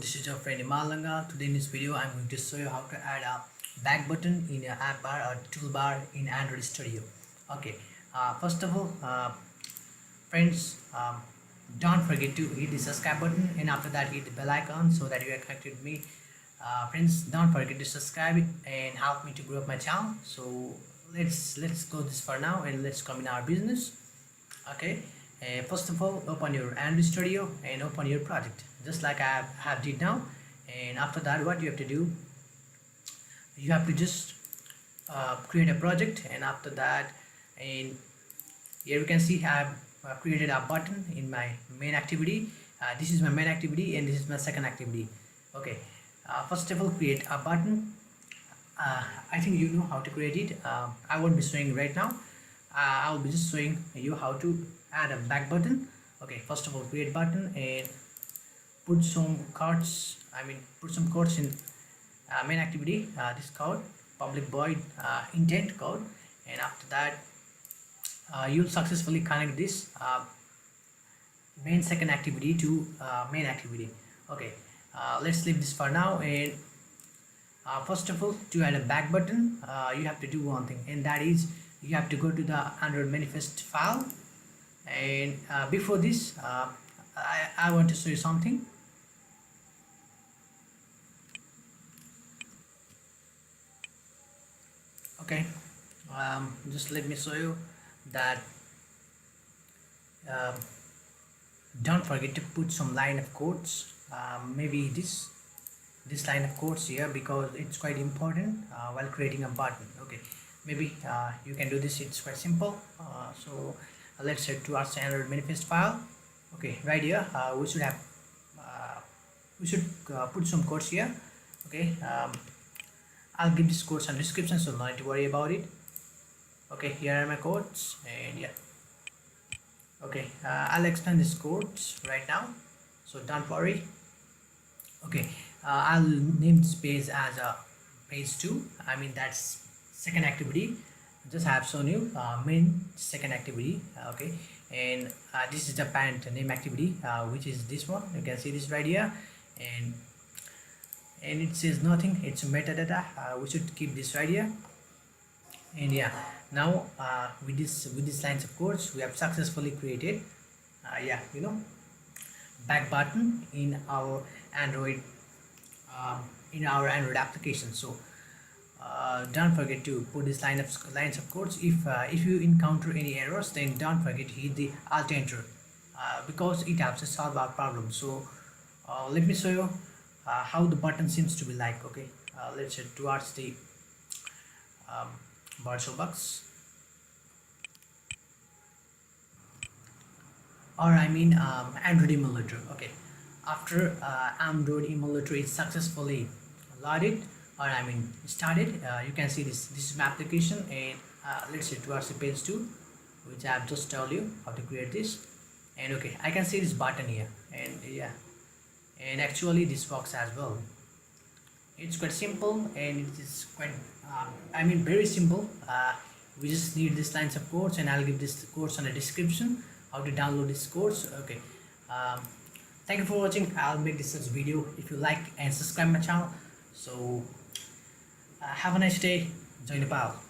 this is your friend Himal. Today in this video I'm going to show you how to add a back button in your app bar or toolbar in Android Studio. Okay, first of all, friends, don't forget to hit the subscribe button, and after that hit the bell icon so that you are connected with me. Friends, don't forget to subscribe and help me to grow up my channel. So let's go this for now and let's come in our business. Okay, first of all, open your Android Studio and open your project just like I have did now. And after that, what you have to do, you have to just create a project. And after that, and here you can see I have created a button in my main activity. This is my main activity and this is my second activity. Okay, first of all, create a button. I think you know how to create it. I won't be showing right now. I will be just showing you how to add a back button. Okay, first of all, create button and put some cards. Put some codes in main activity. This code, public void intent code, and after that you'll successfully connect this main second activity to main activity. Okay, let's leave this for now. And first of all, to add a back button, you have to do one thing, and that is you have to go to the Android manifest file. And before this, I want to show you something. Okay, just let me show you that. Don't forget to put some line of codes, maybe this line of codes here, because it's quite important while creating a button. Okay, maybe you can do this. It's quite simple. So let's head to our standard manifest file. Okay, right here we should have put some codes here. Okay, I'll give this code some description, so not to worry about it. Okay, here are my codes, and yeah. Okay, I'll explain these codes right now, so don't worry. Okay, I'll name this page as a page 2. That's second activity. Just have shown you main second activity. Okay, and this is the parent name activity, which is this one. You can see this right here, and it says nothing. It's metadata. We should keep this right here. And yeah, now with these lines of codes, we have successfully created back button in our Android application. So don't forget to put this lines of codes. If you encounter any errors, then don't forget to hit the alt enter, because it helps us solve our problem. So let me show you how the button seems to be like. Okay, let's head towards the virtual box, or Android emulator. Okay, after Android emulator is successfully loaded, or started, you can see this is my application. And let's head towards the page 2, which I have just told you how to create this. And okay, I can see this button here, and yeah, and actually this works as well. It's quite simple, and it is quite very simple. We just need these lines of codes, and I'll give this codes on the description how to download these codes. Okay, thank you for watching. I'll make this as video if you like, and subscribe my channel. So have a nice day. Join NEPAL.